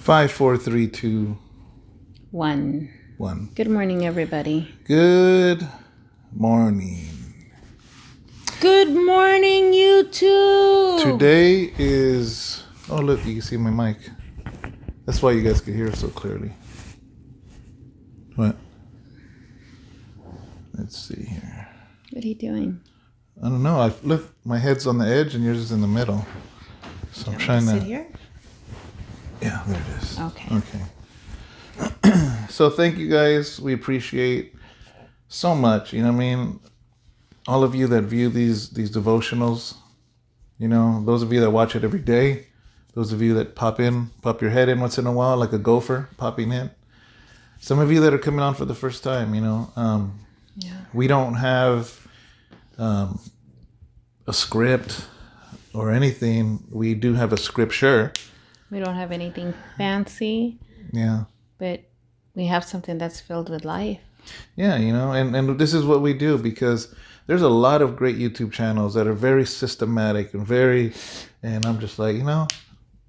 5, 4, 3, 2, 1. 1. Good morning, everybody. Good morning. Good morning, YouTube. Today is... Oh, look, you can see my mic. That's why you guys can hear it so clearly. What? Let's see here. What are you doing? I don't know. Look, my head's on the edge and yours is in the middle. So I'm trying to... sit here? Yeah, there it is. Okay. So thank you guys. We appreciate so much. You know what I mean? All of you that view these devotionals, you know, those of you that watch it every day, those of you that pop your head in once in a while like a gopher popping in. Some of you that are coming on for the first time, you know. We don't have a script or anything. We do have a scripture. We don't have anything fancy. Yeah. But we have something that's filled with life. Yeah, you know, and this is what we do because there's a lot of great YouTube channels that are very systematic and I'm just like, you know,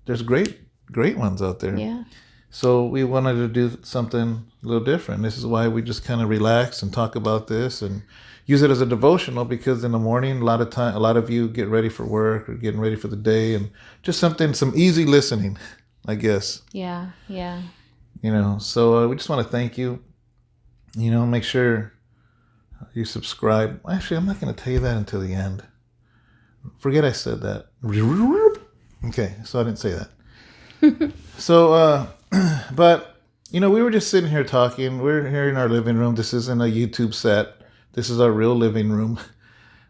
there's great ones out there. Yeah. So we wanted to do something a little different. This is why we just kind of relax and talk about this and use it as a devotional because in the morning, a lot of you get ready for work or getting ready for the day and just some easy listening, I guess. Yeah. You know, so we just want to thank you. You know, make sure you subscribe. Actually, I'm not going to tell you that until the end. Forget I said that. Okay, so I didn't say that. So, but, you know, we were just sitting here talking. We're here in our living room. This isn't a YouTube set. This is our real living room.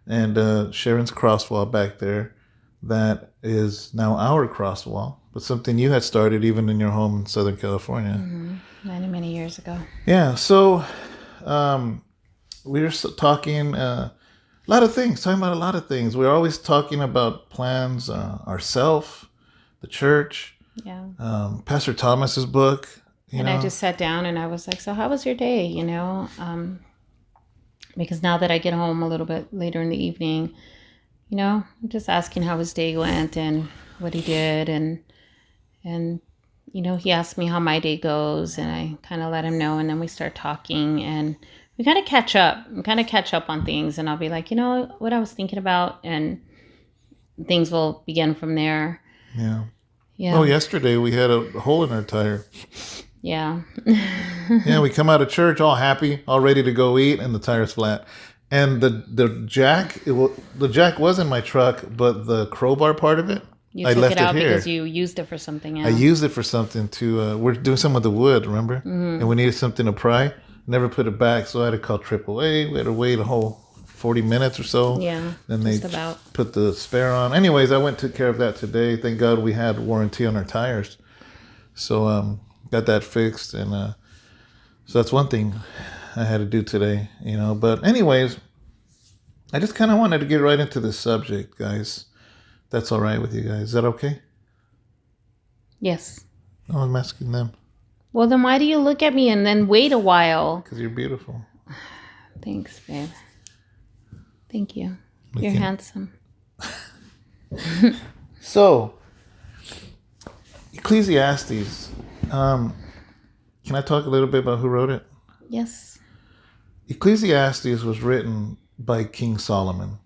And Sharon's cross wall back there. That is now our cross wall. But something you had started even in your home in Southern California. Mm-hmm. Many years ago. Yeah, so we were talking a lot of things, talking about a lot of things. We're always talking about plans, ourselves, the church, Pastor Thomas's book. You know? I just sat down and I was like, so how was your day? You know, because now that I get home a little bit later in the evening, you know, I'm just asking how his day went and what he did. And you know, he asked me how my day goes and I kind of let him know. And then we start talking and we kind of catch up. We kind of catch up on things and I'll be like, you know, what I was thinking about and things will begin from there. Yeah. Oh, yesterday we had a hole in our tire. Yeah. Yeah, we come out of church all happy, all ready to go eat, and the tire's flat. And the jack was in my truck, but the crowbar part of it, I took it out because you used it for something else. I used it for something to, we're doing something with the wood, remember? Mm-hmm. And we needed something to pry. Never put it back, so I had to call AAA. We had to wait a whole 40 minutes or so. Yeah, then they put the spare on. Anyways, I went and took care of that today. Thank God we had warranty on our tires. So got that fixed. And so that's one thing I had to do today, you know. But anyways, I just kind of wanted to get right into this subject, guys. That's all right with you guys. Is that okay? Yes. Oh, I'm asking them. Well, then why do you look at me and then wait a while? Because you're beautiful. Thanks, babe. Thank you. You're handsome. So, Ecclesiastes. Can I talk a little bit about who wrote it? Yes. Ecclesiastes was written by King Solomon.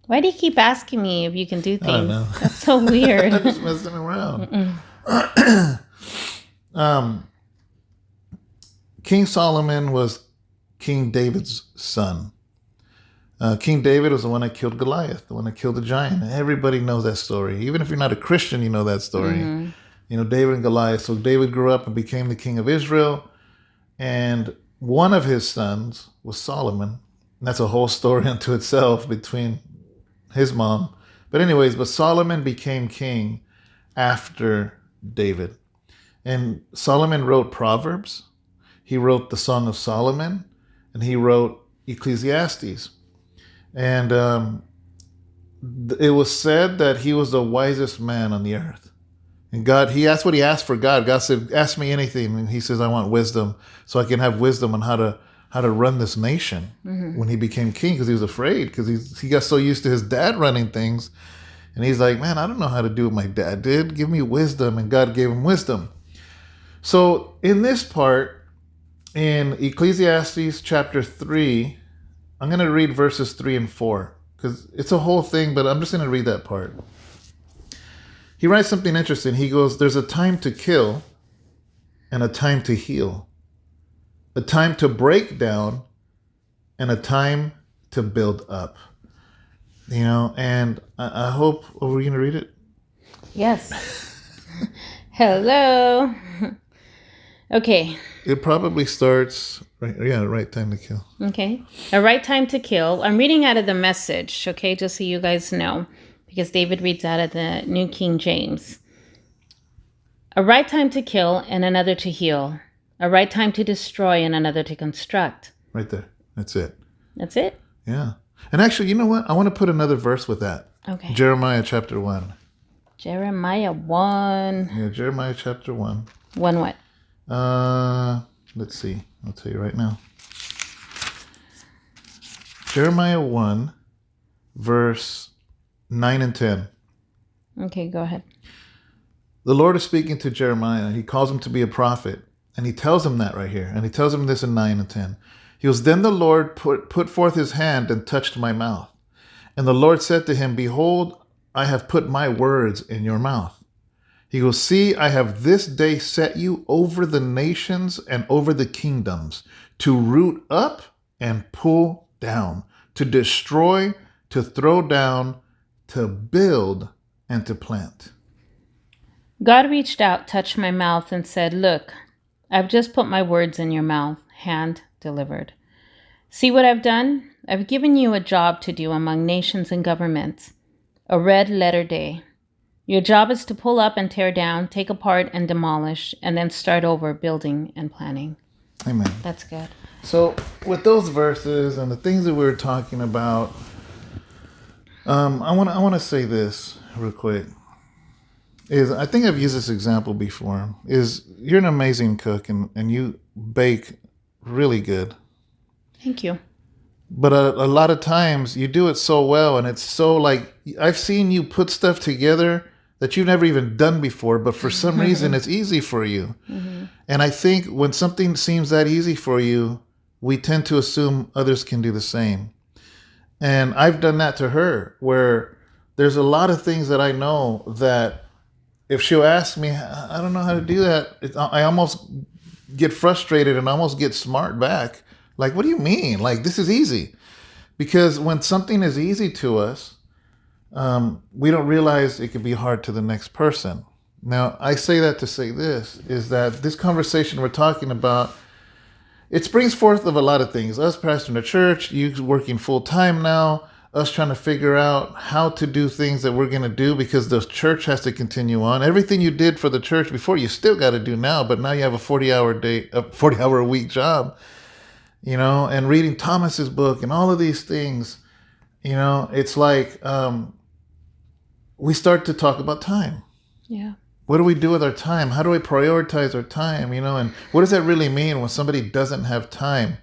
Why do you keep asking me if you can do things? I don't know. That's so weird. I'm just messing around. King Solomon was King David's son. King David was the one that killed Goliath, the one that killed the giant. Everybody knows that story. Even if you're not a Christian, you know that story. Mm-hmm. You know, David and Goliath. So David grew up and became the king of Israel. And one of his sons was Solomon. And that's a whole story unto itself between his mom. But Solomon became king after David. And Solomon wrote Proverbs. He wrote the Song of Solomon. And he wrote Ecclesiastes. And it was said that he was the wisest man on the earth. And that's what he asked for God. God said, ask me anything. And he says, I want wisdom so I can have wisdom on how to run this nation. Mm-hmm. When he became king, because he was afraid, because he got so used to his dad running things. And he's like, man, I don't know how to do what my dad did. Give me wisdom. And God gave him wisdom. So in this part, in Ecclesiastes chapter 3, I'm going to read verses 3 and 4 because it's a whole thing, but I'm just going to read that part. He writes something interesting. He goes, there's a time to kill and a time to heal, a time to break down and a time to build up. You know, and I hope, were we going to read it? Yes. Hello. Okay. It probably starts, right time to kill. Okay. A right time to kill. I'm reading out of the Message, okay, just so you guys know, because David reads out of the New King James. A right time to kill and another to heal. A right time to destroy and another to construct. Right there. That's it. That's it? Yeah. And actually, you know what? I want to put another verse with that. Okay. Jeremiah chapter 1. Jeremiah 1. Yeah, Jeremiah chapter 1. 1 what? Let's see. I'll tell you right now. Jeremiah 1, verse 9 and 10. Okay, go ahead. The Lord is speaking to Jeremiah. He calls him to be a prophet. And he tells him that right here. And he tells him this in 9 and 10. He goes, then the Lord put forth his hand and touched my mouth. And the Lord said to him, behold, I have put my words in your mouth. He goes, see, I have this day set you over the nations and over the kingdoms, to root up and pull down, to destroy, to throw down, to build, and to plant. God reached out, touched my mouth, and said, look, I've just put my words in your mouth, hand delivered. See what I've done? I've given you a job to do among nations and governments, a red letter day. Your job is to pull up and tear down, take apart and demolish, and then start over building and planning. Amen. That's good. So with those verses and the things that we were talking about, I want to say this real quick. I think I've used this example before. You're an amazing cook and you bake really good. Thank you. But a lot of times you do it so well, and it's so like, I've seen you put stuff together that you've never even done before, but for some reason it's easy for you. Mm-hmm. And I think when something seems that easy for you, we tend to assume others can do the same. And I've done that to her, where there's a lot of things that I know that if she'll ask me, I don't know how to do that, I almost get frustrated and almost get smart back. Like, what do you mean? Like, this is easy. Because when something is easy to us, we don't realize it can be hard to the next person. Now, I say that to say this, is that this conversation we're talking about, it springs forth of a lot of things. Us pastoring a church, you working full time now, us trying to figure out how to do things that we're going to do because the church has to continue on. Everything you did for the church before, you still got to do now, but now you have a 40-hour a week job, you know, and reading Thomas's book and all of these things, you know, it's like we start to talk about time. Yeah. What do we do with our time? How do we prioritize our time, you know, and what does that really mean when somebody doesn't have time?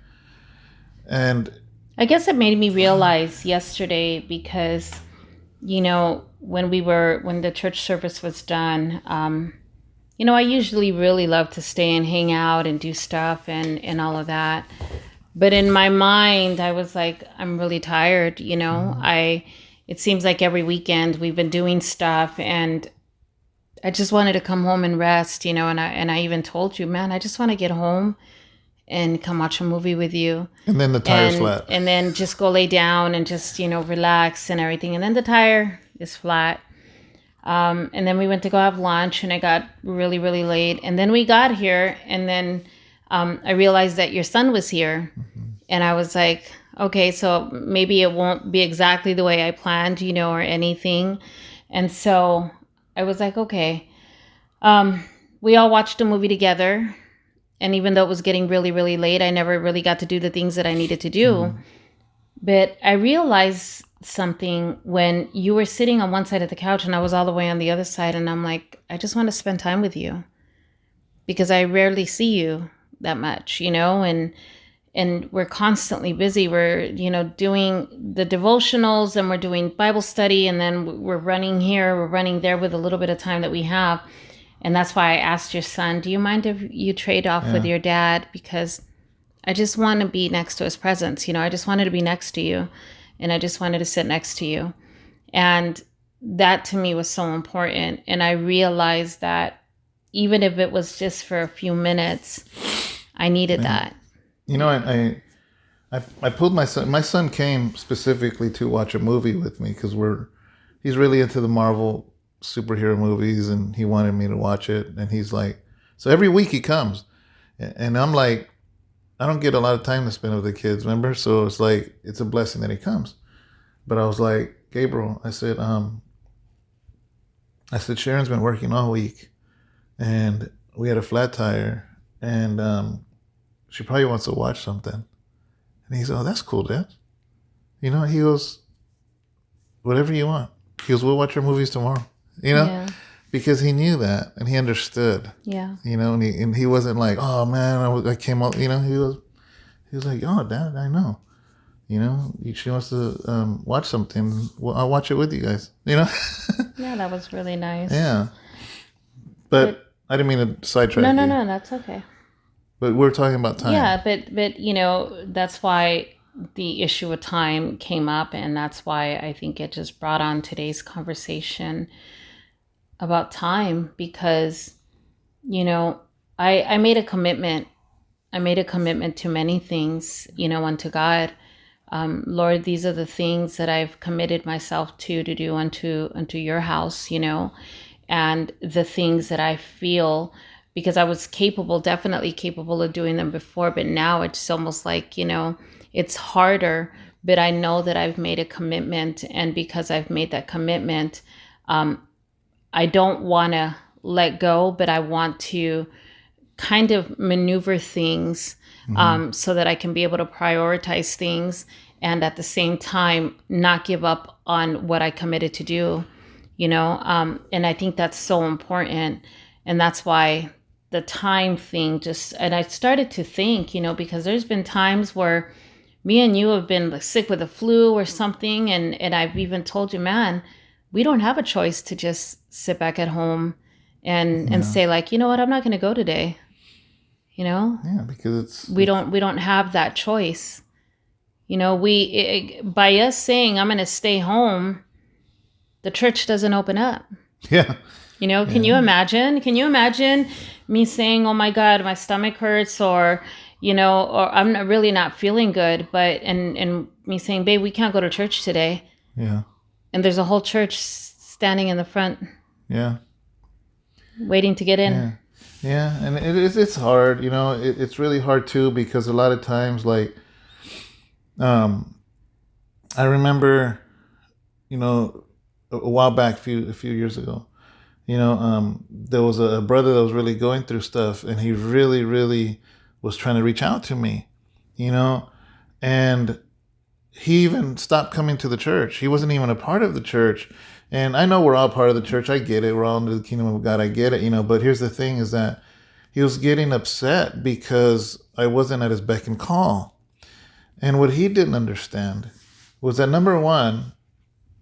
And I guess it made me realize yesterday because, you know, when the church service was done, you know, I usually really love to stay and hang out and do stuff and all of that. But in my mind, I was like, I'm really tired, you know. It seems like every weekend we've been doing stuff and I just wanted to come home and rest, you know, and I even told you, man, I just want to get home and come watch a movie with you. And then the tire's flat. And then just go lay down and just, you know, relax and everything. And then the tire is flat. And then we went to go have lunch and it got really, really late. And then we got here and then I realized that your son was here. Mm-hmm. And I was like, okay, so maybe it won't be exactly the way I planned, you know, or anything. And so I was like, okay. We all watched a movie together. And even though it was getting really, really late, I never really got to do the things that I needed to do. Mm. But I realized something when you were sitting on one side of the couch and I was all the way on the other side. And I'm like, I just want to spend time with you because I rarely see you that much, you know, and we're constantly busy. We're, you know, doing the devotionals and we're doing Bible study and then we're running here, we're running there with a little bit of time that we have. And that's why I asked your son, do you mind if you trade off with your dad? Because I just want to be next to his presence. You know, I just wanted to be next to you, and I just wanted to sit next to you. And that to me was so important. And I realized that even if it was just for a few minutes, I needed that. You know, I pulled my son. My son came specifically to watch a movie with me because he's really into the Marvel superhero movies, and he wanted me to watch it. And he's like, so every week he comes, and I'm like, I don't get a lot of time to spend with the kids, remember? So it's like, it's a blessing that he comes. But I was like, Gabriel, I said, Sharon's been working all week, and we had a flat tire, and she probably wants to watch something. And he said, oh, that's cool, Dad. You know, he goes, whatever you want. He goes, we'll watch our movies tomorrow. You know, because he knew that, and he understood. Yeah. You know, and he wasn't like, oh man, I came out. You know, he was like, oh, Dad, I know. You know, she wants to watch something. Well, I'll watch it with you guys. You know. Yeah, that was really nice. Yeah. But I didn't mean to sidetrack. No, that's okay. But we're talking about time. Yeah, but you know, that's why the issue of time came up, and that's why I think it just brought on today's conversation about time, because, you know, I made a commitment. I made a commitment to many things, you know, unto God. Lord, these are the things that I've committed myself to do unto your house, you know, and the things that I feel, because I was definitely capable of doing them before, but now it's almost like, you know, it's harder, but I know that I've made a commitment, and because I've made that commitment, I don't want to let go, but I want to kind of maneuver things so that I can be able to prioritize things, and at the same time not give up on what I committed to do, you know, and I think that's so important. And that's why the time thing and I started to think, you know, because there's been times where me and you have been like sick with the flu or something, and I've even told you, man, we don't have a choice to just sit back at home and say like, you know what, I'm not going to go today. You know? Yeah, because we don't have that choice. You know, by us saying I'm going to stay home, the church doesn't open up. Yeah. You know, can you imagine? Can you imagine me saying, "Oh my God, my stomach hurts," or, you know, or I'm really not feeling good, but and me saying, "Babe, we can't go to church today." Yeah. And there's a whole church standing in the front. Yeah. Waiting to get in. Yeah. Yeah, and it's hard, you know. It's really hard too, because a lot of times, like, I remember, you know, a while back, a few years ago, you know, there was a brother that was really going through stuff, and he really, really was trying to reach out to me, you know, and he even stopped coming to the church. He wasn't even a part of the church. And I know we're all part of the church. I get it. We're all into the kingdom of God. I get it, you know. But here's the thing, is that he was getting upset because I wasn't at his beck and call. And what he didn't understand was that, number one,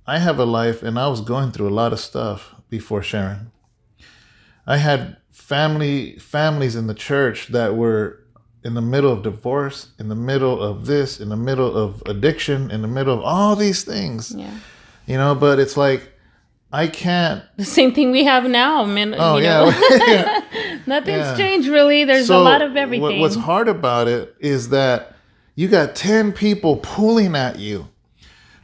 I have a life, and I was going through a lot of stuff before Sharon. I had families in the church that were in the middle of divorce, in the middle of this, in the middle of addiction, in the middle of all these things. Yeah. You know, but it's like, I can't. The same thing we have now. Oh, yeah. Nothing's changed, really. There's a lot of everything. What's hard about it is that you got 10 people pulling at you.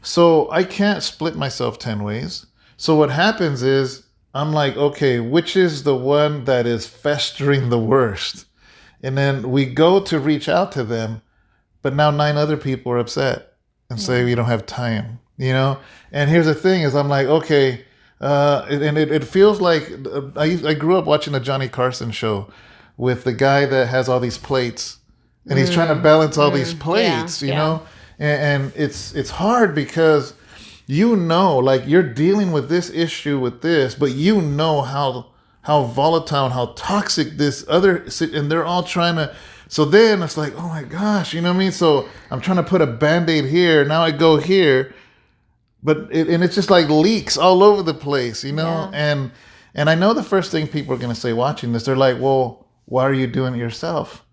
So I can't split myself 10 ways. So what happens is, I'm like, okay, which is the one that is festering the worst? And then we go to reach out to them, but now 9 other people are upset and say we don't have time, you know? And here's the thing, is I'm like, okay, and it feels like, I grew up watching the Johnny Carson show with the guy that has all these plates, and he's trying to balance all these plates, you know? And it's hard, because you know, like, you're dealing with this issue with this, but you know how volatile and how toxic this other, and they're all trying to, so then it's like, oh my gosh, you know what I mean? So I'm trying to put a Band-Aid here, now I go here, but it's just like leaks all over the place, you know? Yeah. And I know the first thing people are going to say watching this, they're like, well, why are you doing it yourself?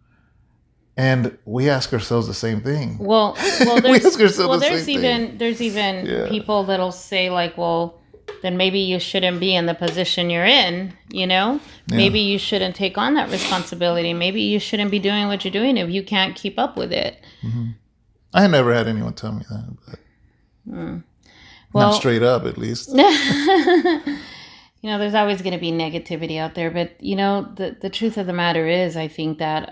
And we ask ourselves the same thing. Well, there's even people that'll say like, well, then maybe you shouldn't be in the position you're in, you know? Yeah. Maybe you shouldn't take on that responsibility. Maybe you shouldn't be doing what you're doing if you can't keep up with it. Mm-hmm. I never had anyone tell me that, but not straight up, at least. You know, there's always going to be negativity out there, but you know, the truth of the matter is, I think that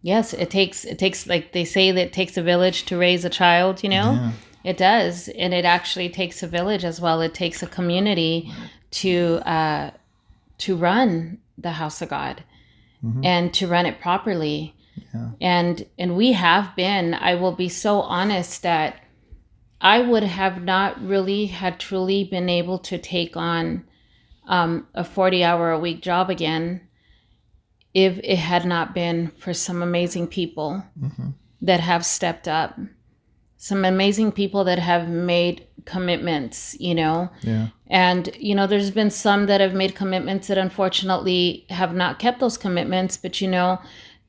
yes, it takes like they say that it takes a village to raise a child. You know, yeah. It does, and it actually takes a village as well. It takes a community to run the house of God, mm-hmm. and to run it properly. Yeah. And we have been. I will be so honest that I would have not really had truly been able to take on a 40-hour-a-week job again if it had not been for some amazing people, mm-hmm. that have stepped up, some amazing people that have made commitments, you know. Yeah. And, you know, there's been some that have made commitments that unfortunately have not kept those commitments, but, you know,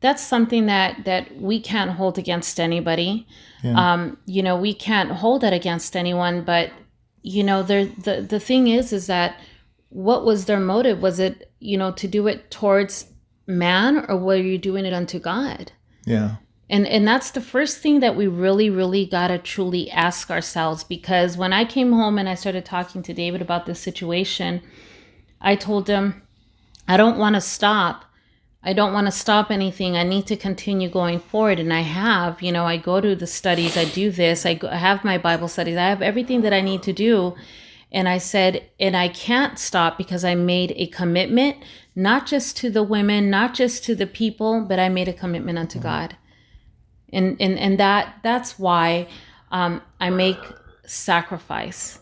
that's something that we can't hold against anybody. Yeah. You know, we can't hold that against anyone, but, you know, the thing is that what was their motive? Was it, you know, to do it towards man, or were you doing it unto God? Yeah. And that's the first thing that we really, really got to truly ask ourselves, because when I came home and I started talking to David about this situation, I told him, I don't want to stop. I don't want to stop anything. I need to continue going forward. And I have, you know, I go to the studies, I do this, I have my Bible studies, I have everything that I need to do. And I said, and I can't stop because I made a commitment, not just to the women, not just to the people, but I made a commitment unto God. And that's why I make sacrifice.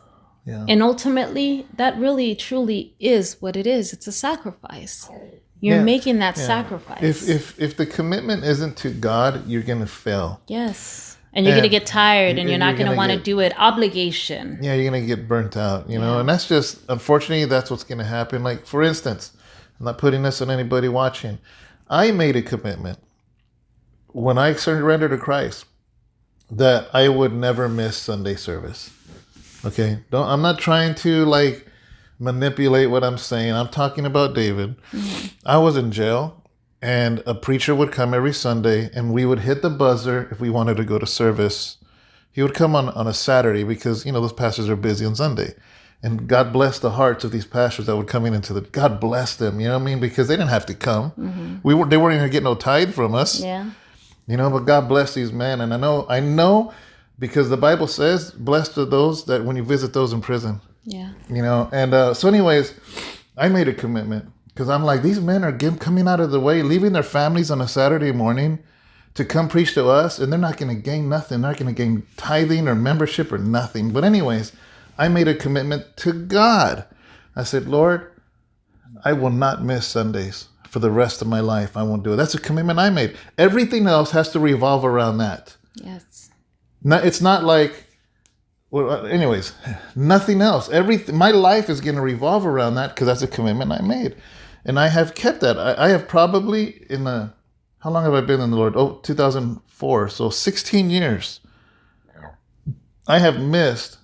Yeah. And ultimately, that really, truly is what it is. It's a sacrifice. You're making that sacrifice. If the commitment isn't to God, you're going to fail. Yes. And you're going to get tired, and you're not going to want to do it. Obligation. Yeah, you're going to get burnt out, you know. And that's just, unfortunately, that's what's going to happen. Like, for instance, I'm not putting this on anybody watching. I made a commitment when I surrendered to Christ that I would never miss Sunday service. Okay? I'm not trying to, like, manipulate what I'm saying. I'm talking about David. Mm-hmm. I was in jail. And a preacher would come every Sunday, and we would hit the buzzer if we wanted to go to service. He would come on a Saturday because, you know, those pastors are busy on Sunday. And God bless the hearts of these pastors that would come into God bless them, you know what I mean? Because they didn't have to come. Mm-hmm. They weren't even getting no tithe from us. Yeah. You know, but God bless these men. And I know because the Bible says, blessed are those that when you visit those in prison. Yeah. You know, and so anyways, I made a commitment. Because I'm like, these men are coming out of the way, leaving their families on a Saturday morning to come preach to us, and they're not going to gain nothing. They're not going to gain tithing or membership or nothing. But anyways, I made a commitment to God. I said, Lord, I will not miss Sundays for the rest of my life. I won't do it. That's a commitment I made. Everything else has to revolve around that. Yes. It's not like, well, anyways, nothing else. My life is going to revolve around that because that's a commitment I made. And I have kept that. I have probably how long have I been in the Lord? 2004. So 16 years. I have missed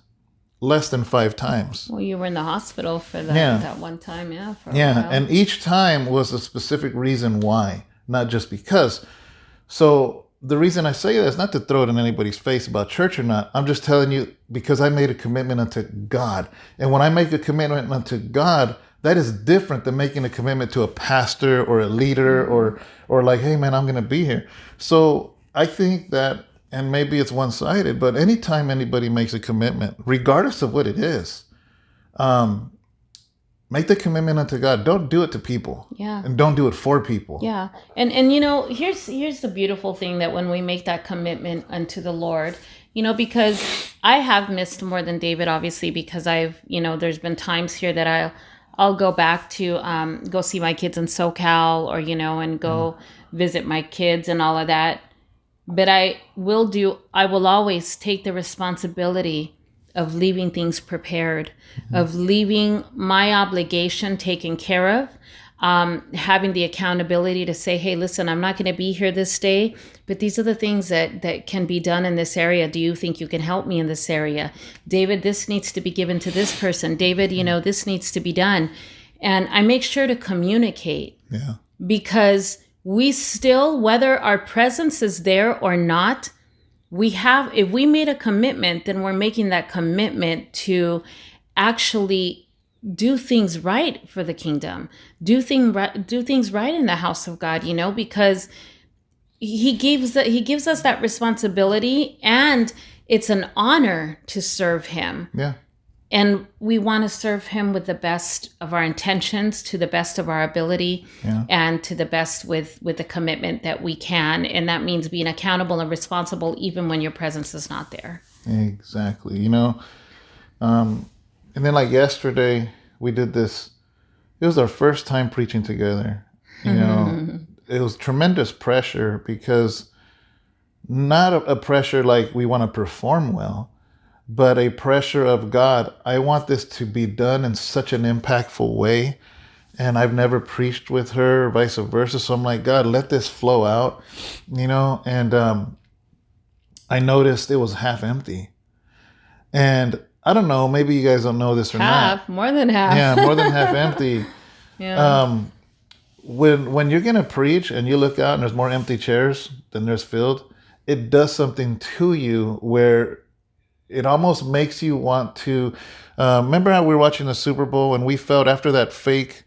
less than 5 times. Well, you were in the hospital for that one time, for a while. And each time was a specific reason why, not just because. So the reason I say that is not to throw it in anybody's face about church or not. I'm just telling you because I made a commitment unto God. And when I make a commitment unto God, that is different than making a commitment to a pastor or a leader or like, hey, man, I'm going to be here. So I think that, and maybe it's one-sided, but anytime anybody makes a commitment, regardless of what it is, make the commitment unto God. Don't do it to people. Yeah. And don't do it for people. Yeah. And you know, here's the beautiful thing, that when we make that commitment unto the Lord, you know, because I have missed more than David, obviously, because there's been times here that I'll go back to go see my kids in SoCal, or, you know, and go visit my kids and all of that. But I will always take the responsibility of leaving things prepared, of leaving my obligation taken care of, having the accountability to say, hey, listen, I'm not going to be here this day, but these are the things that can be done in this area. Do you think you can help me in this area? David, this needs to be given to this person. David, this needs to be done. And I make sure to communicate, because we still, whether our presence is there or not, if we made a commitment, then we're making that commitment to actually do things right for the kingdom, do things right in the house of God, because he gives us that responsibility, and it's an honor to serve him. Yeah. And we want to serve him with the best of our intentions, to the best of our ability, and to the best with the commitment that we can. And that means being accountable and responsible even when your presence is not there. Exactly. And then like yesterday, we did this. It was our first time preaching together. It was tremendous pressure, because not a pressure like we want to perform well, but a pressure of God. I want this to be done in such an impactful way. And I've never preached with her, or vice versa. So I'm like, God, let this flow out, and I noticed it was half empty. And I don't know, maybe you guys don't know this or not. More than half. Yeah, more than half empty. Yeah. When you're going to preach and you look out and there's more empty chairs than there's filled, it does something to you where it almost makes you want to, remember how we were watching the Super Bowl and we felt after that fake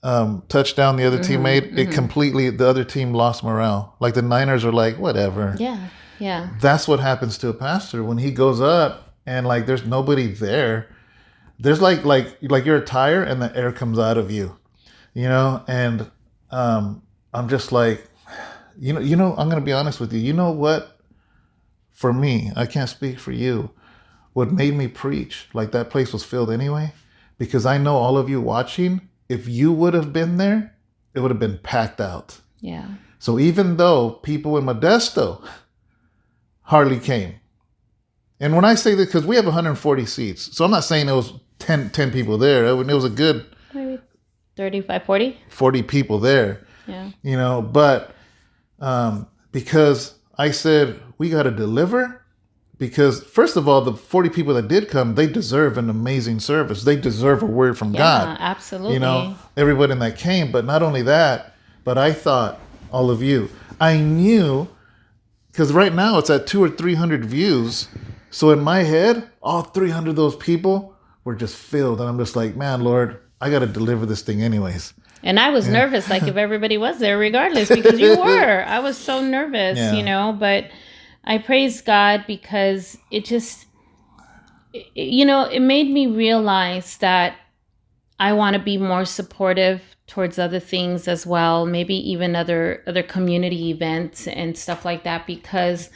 touchdown the other team made, it completely, the other team lost morale. Like the Niners are like, whatever. Yeah. That's what happens to a pastor when he goes up and like there's nobody there. There's like you're a tire and the air comes out of you, and I'm just like, I'm going to be honest with you. You know what? For me, I can't speak for you. What made me preach, like that place was filled anyway, because I know all of you watching, if you would have been there, it would have been packed out. Yeah. So even though people in Modesto hardly came, and when I say this, because we have 140 seats, so I'm not saying it was 10 people there. It was a good maybe 35, 40? 40 people there. Yeah. But because I said, we got to deliver, because first of all, the 40 people that did come, they deserve an amazing service. They deserve a word from God. Yeah, absolutely. Everybody that came, but not only that, but I thought, all of you, I knew, because right now it's at 200 or 300 views. So in my head, all 300 of those people were just filled. And I'm just like, man, Lord, I got to deliver this thing anyways. And I was nervous, like if everybody was there regardless, because you were. I was so nervous, but I praise God, because it just, it made me realize that I want to be more supportive towards other things as well, maybe even other community events and stuff like that, because,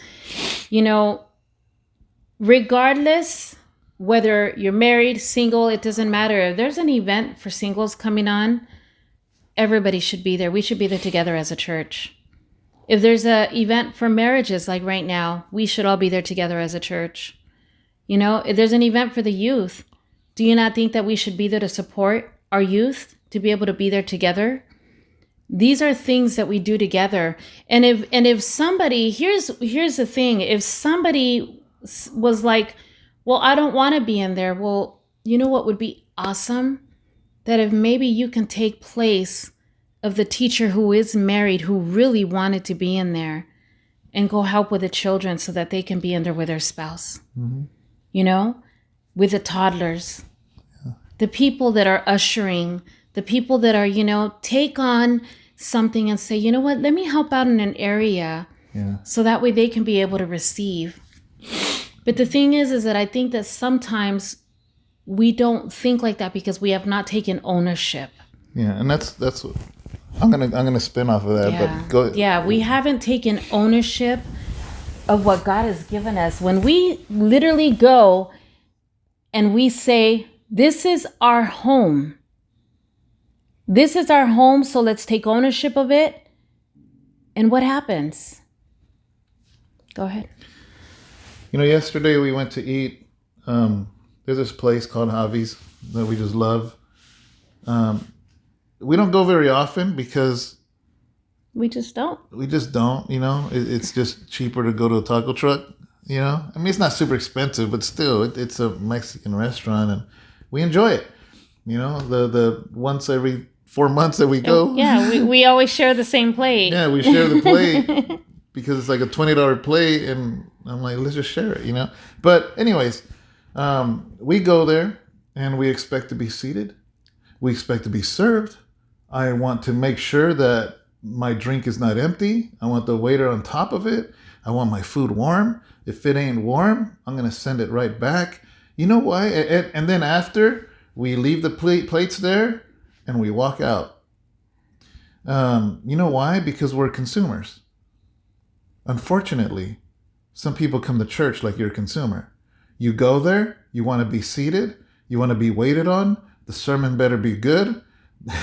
regardless, whether you're married, single, it doesn't matter. If there's an event for singles coming on, everybody should be there. We should be there together as a church. If there's an event for marriages, like right now, we should all be there together as a church. If there's an event for the youth, do you not think that we should be there to support our youth, to be able to be there together? These are things that we do together. And if somebody, here's the thing, if somebody was like, well, I don't want to be in there. Well, you know what would be awesome? That if maybe you can take place of the teacher who is married, who really wanted to be in there, and go help with the children so that they can be in there with their spouse, with the toddlers, the people that are ushering, the people that are, take on something and say, you know what, let me help out in an area so that way they can be able to receive. But the thing is that I think that sometimes we don't think like that because we have not taken ownership. Yeah, and that's what I'm gonna spin off of that. Yeah. But go. Yeah, we haven't taken ownership of what God has given us. When we literally go and we say, "This is our home. This is our home, so let's take ownership of it." And what happens? Go ahead. Yesterday we went to eat There's this place called Javi's that we just love. We don't go very often because we just don't. It's just cheaper to go to a taco truck. I mean, it's not super expensive, but still, it's a Mexican restaurant, and we enjoy it. The once every 4 months that we go. Yeah, we always share the same plate. Yeah, we share the plate because it's like a $20 plate, and I'm like, let's just share it, But anyways, we go there, and we expect to be seated. We expect to be served. I want to make sure that my drink is not empty. I want the waiter on top of it. I want my food warm. If it ain't warm, I'm going to send it right back. You know why? And then after, we leave the plates there and we walk out. You know why? Because we're consumers. Unfortunately, some people come to church like you're a consumer. You go there, you want to be seated, you want to be waited on. The sermon better be good.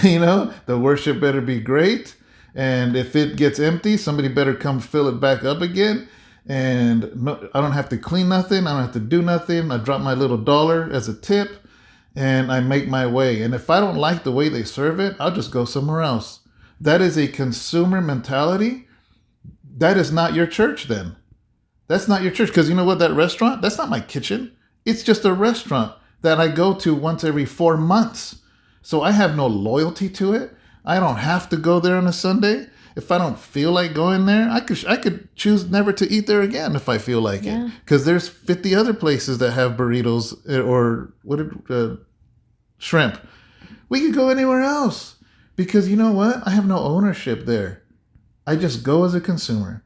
The worship better be great. And if it gets empty, somebody better come fill it back up again. And no, I don't have to clean nothing. I don't have to do nothing. I drop my little $1 as a tip and I make my way. And if I don't like the way they serve it, I'll just go somewhere else. That is a consumer mentality. That is not your church then. That's not your church. Because you know what? That restaurant, that's not my kitchen. It's just a restaurant that I go to once every 4 months. So I have no loyalty to it. I don't have to go there on a Sunday. If I don't feel like going there, I could choose never to eat there again if I feel like it. Because there's 50 other places that have burritos or shrimp. We could go anywhere else. Because you know what? I have no ownership there. I just go as a consumer.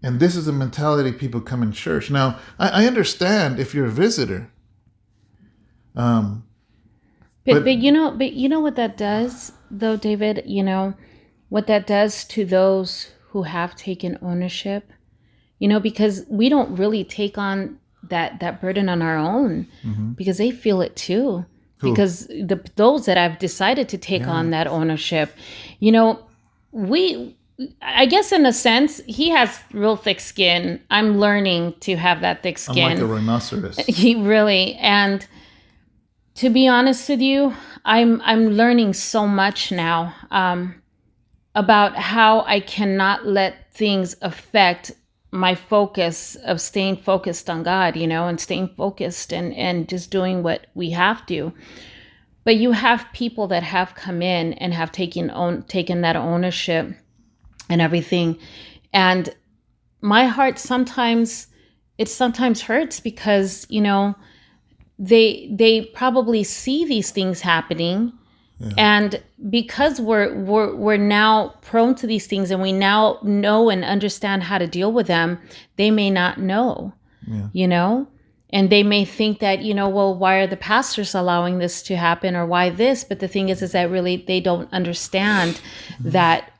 And this is the mentality people come in church. Now, I understand if you're a visitor. But you know what that does, though, David? What that does to those who have taken ownership, because we don't really take on that burden on our own, because they feel it too. Who? Because those that have decided to take on that ownership, I guess in a sense, he has real thick skin. I'm learning to have that thick skin. I'm like a rhinoceros. He really, and to be honest with you, I'm learning so much now about how I cannot let things affect my focus of staying focused on God, and staying focused and just doing what we have to. But you have people that have come in and have taken that ownership and everything. And my heart sometimes hurts because, they probably see these things happening. Yeah. And because we're now prone to these things and we now know and understand how to deal with them, they may not know, and they may think that, well, why are the pastors allowing this to happen or why this? But the thing is that really they don't understand that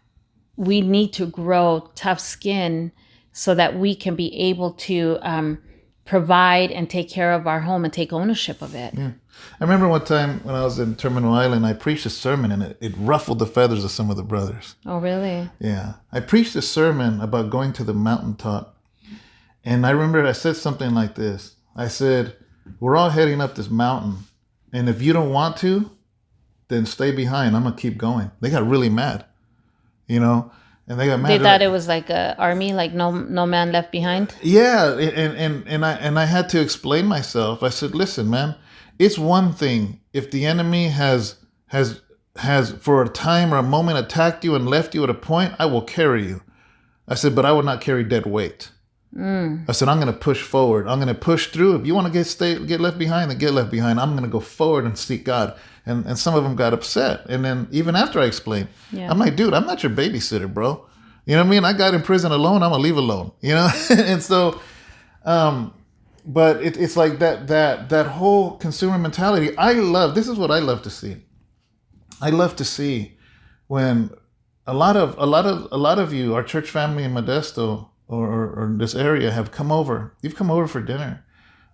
we need to grow tough skin so that we can be able to provide and take care of our home and take ownership of it. Yeah. I remember one time when I was in Terminal Island, I preached a sermon and it ruffled the feathers of some of the brothers. Oh, really? Yeah. I preached a sermon about going to the mountaintop. And I remember I said something like this. I said, we're all heading up this mountain. And if you don't want to, then stay behind. I'm going to keep going. They got really mad, and they got mad. They thought it was like an army, like no man left behind. Yeah. And I had to explain myself. I said, listen, man, it's one thing if the enemy has for a time or a moment attacked you and left you at a point, I will carry you. I said, but I will not carry dead weight. I said, I'm going to push forward. I'm going to push through. If you want to get left behind, then get left behind. I'm going to go forward and seek God. And some of them got upset. And then even after I explained, I'm like, dude, I'm not your babysitter, bro. You know what I mean? I got in prison alone. I'm going to leave alone, And so, but it's like that whole consumer mentality. This is what I love to see. I love to see when a lot of you, our church family in Modesto, or in this area have come over. You've come over for dinner.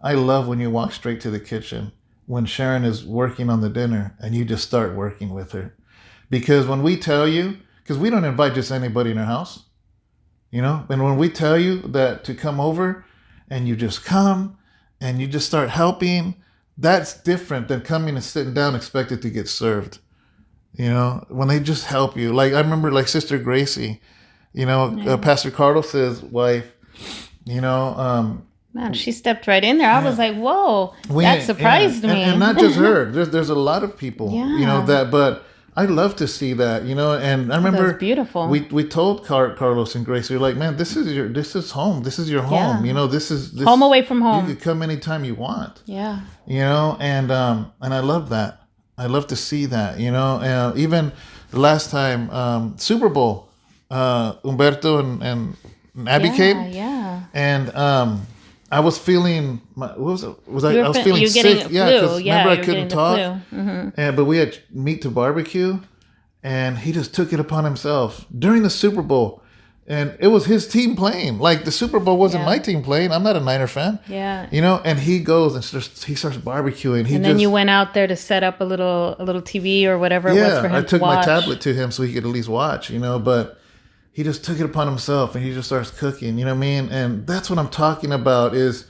I love when you walk straight to the kitchen when Sharon is working on the dinner and you just start working with her. Because when we tell you, because we don't invite just anybody in our house, and when we tell you that to come over and you just come and you just start helping, that's different than coming and sitting down expected to get served. When they just help you. Like I remember like Sister Gracie, Pastor Carlos's wife, Man, she stepped right in there. I was like, whoa, that surprised me. And not just her. There's a lot of people, Yeah. but I love to see that, and I remember That's beautiful. We told Carlos and Grace, we're like, man, this is home. This is your home. This is home away from home. You can come anytime you want. Yeah. And I love that. I love to see that, even the last time, Super Bowl, Humberto and Abby came. Yeah. And I was feeling, I was feeling sick. Yeah, because remember I couldn't talk. Mm-hmm. But we had meat to barbecue, and he just took it upon himself during the Super Bowl. And it was his team playing. Like the Super Bowl wasn't my team playing. I'm not a Niner fan. Yeah. And he goes and he starts barbecuing. And then you went out there to set up a little TV or whatever it was for him to watch. I took my tablet to him so he could at least watch, but he just took it upon himself and he just starts cooking, you know what I mean? And that's what I'm talking about is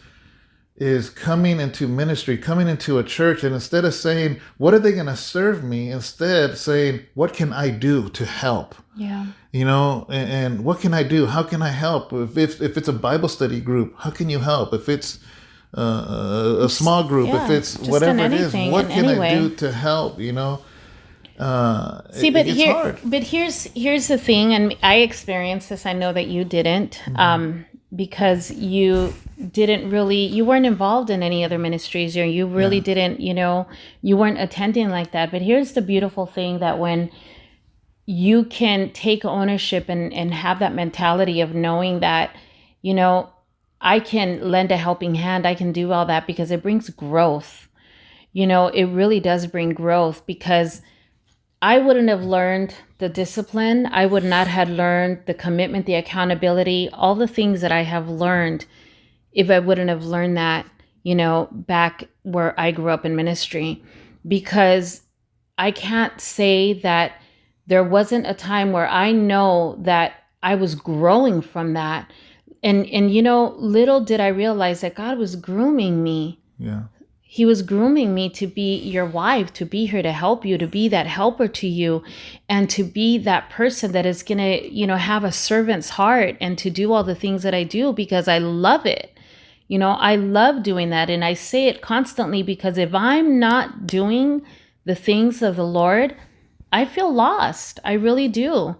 coming into ministry, coming into a church, and instead of saying, what are they going to serve me? Instead saying, what can I do to help? Yeah. And what can I do? How can I help? If it's a Bible study group, how can you help? If it's a small group, if it's whatever it is, what can I do to help, See, but here's the thing, and I experienced this. I know that you didn't, because you weren't involved in any other ministries, or you really didn't, you weren't attending like that. But here's the beautiful thing, that when you can take ownership and have that mentality of knowing that, I can lend a helping hand, I can do all that, because it brings growth. It really does bring growth, because I wouldn't have learned the discipline. I would not have learned the commitment, the accountability, all the things that I have learned if I wouldn't have learned that, back where I grew up in ministry. Because I can't say that there wasn't a time where I know that I was growing from that. And little did I realize that God was grooming me. Yeah. He was grooming me to be your wife, to be here to help you, to be that helper to you, and to be that person that is going to, have a servant's heart, and to do all the things that I do because I love it. I love doing that. And I say it constantly, because if I'm not doing the things of the Lord, I feel lost. I really do.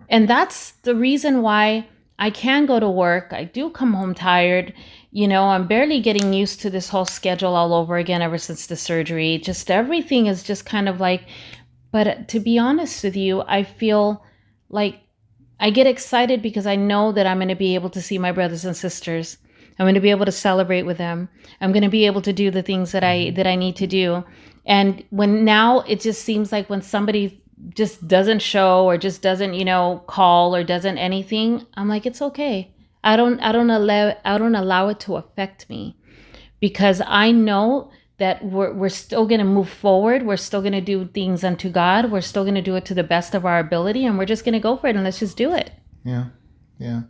And that's the reason why I can go to work. I do come home tired. I'm barely getting used to this whole schedule all over again ever since the surgery. Just everything is just kind of like, but to be honest with you, I feel like I get excited because I know that I'm going to be able to see my brothers and sisters. I'm going to be able to celebrate with them. I'm going to be able to do the things that I need to do. And now it just seems like when somebody just doesn't show, or just doesn't, call, or doesn't anything, I'm like, it's okay. I don't allow it to affect me, because I know that we're still going to move forward. We're still going to do things unto God. We're still going to do it to the best of our ability, and we're just going to go for it, and let's just do it. Yeah. Yeah.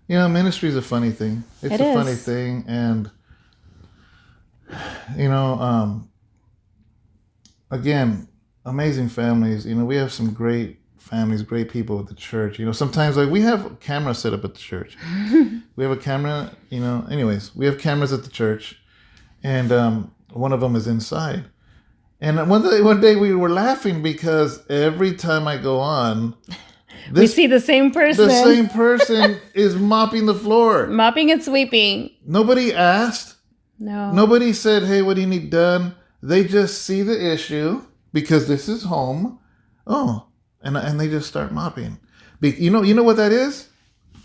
Ministry is a funny thing. It's a funny thing. And, again, amazing families. We have some great families, great people at the church. Sometimes we have a camera set up at the church. We have a camera, anyways, we have cameras at the church, and one of them is inside. And one day we were laughing because every time I go on, we see the same person. The same person is mopping the floor. Mopping and sweeping. Nobody asked. No. Nobody said, hey, what do you need done? They just see the issue because this is home. Oh, and they just start mopping. You know what that is?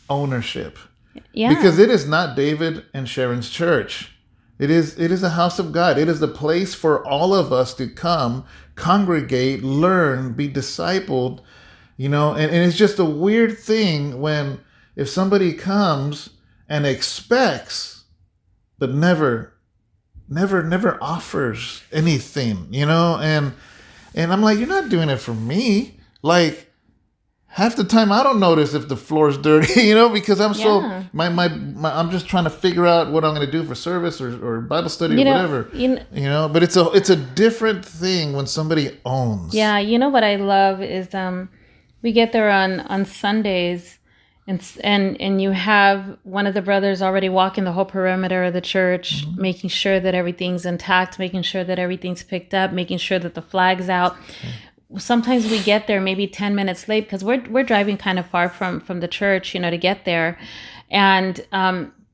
Ownership. Yeah. Because it is not David and Sharon's church. It is a house of God. It is the place for all of us to come, congregate, learn, be discipled. And it's just a weird thing if somebody comes and expects, but never offers anything, and I'm like, you're not doing it for me. Like, half the time I don't notice if the floor is dirty, because I'm so my I'm just trying to figure out what I'm going to do for service or Bible study or whatever. But it's a different thing when somebody owns. Yeah, what I love is we get there on Sundays, and you have one of the brothers already walking the whole perimeter of the church, making sure that everything's intact, making sure that everything's picked up, making sure that the flag's out. Sometimes we get there maybe 10 minutes late because we're driving kind of far from the church, to get there. And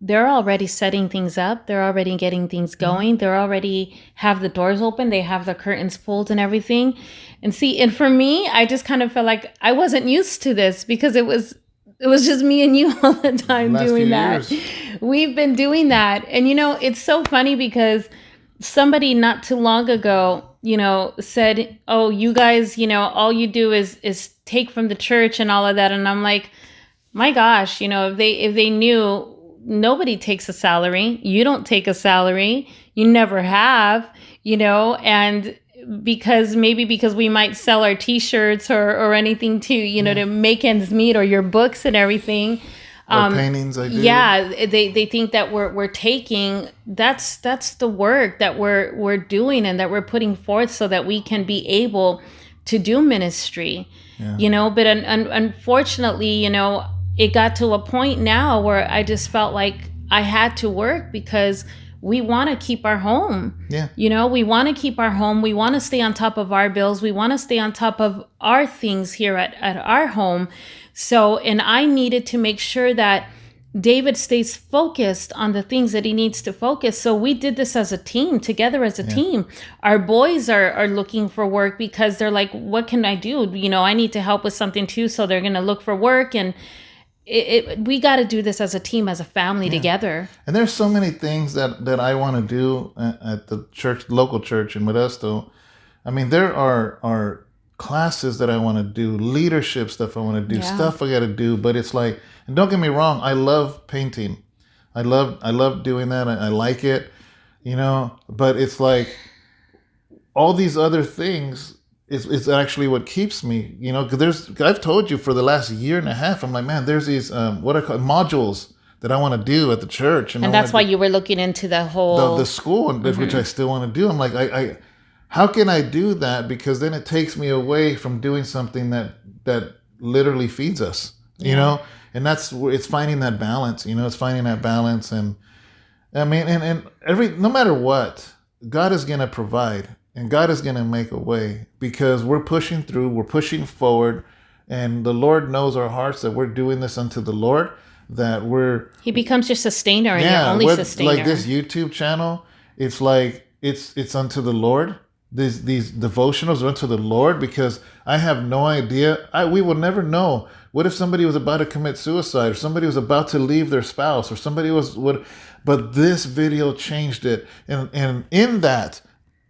they're already setting things up. They're already getting things going. They're already have the doors open. They have the curtains pulled and everything. And for me, I just kind of felt like I wasn't used to this because it was just me and you all the time doing that. We've been doing that. And, it's so funny because somebody not too long ago, said, oh, you guys, all you do is take from the church and all of that. And I'm like, my gosh, if they knew, nobody takes a salary. You don't take a salary. You never have, and because we might sell our T-shirts or anything too, to make ends meet, or your books and everything. Or paintings I do. Yeah, they think that we're taking that's the work that we're doing and that we're putting forth so that we can be able to do ministry. Yeah. But unfortunately, it got to a point now where I just felt like I had to work because we want to keep our home. Yeah. We want to keep our home. We want to stay on top of our bills. We want to stay on top of our things here at our home. So, and I needed to make sure that David stays focused on the things that he needs to focus. So we did this as a team, together as a team. Our boys are looking for work because they're like, what can I do? I need to help with something too. So they're going to look for work. And we got to do this as a team, as a family together. And there's so many things that I want to do at the church, local church in Modesto. I mean, there are classes that I want to do, leadership stuff I want to do, stuff I got to do. But it's like, and don't get me wrong, I love painting. I love doing that. I like it, but it's like all these other things is actually what keeps me, because I've told you for the last year and a half, I'm like, man, there's these, what I call modules that I want to do at the church. And that's why you were looking into the whole... The school, which I still want to do. I'm like, I how can I do that? Because then it takes me away from doing something that literally feeds us, and that's where it's finding that balance, it's finding that balance. And I mean, and no matter what, God is going to provide and God is going to make a way because we're pushing through, we're pushing forward, and the Lord knows our hearts that we're doing this unto the Lord, that He becomes your sustainer and your only sustainer. Like this YouTube channel, it's like, it's unto the Lord. These devotionals are unto the Lord because I have no idea. We will never know. What if somebody was about to commit suicide, or somebody was about to leave their spouse, or somebody but this video changed it. And in that,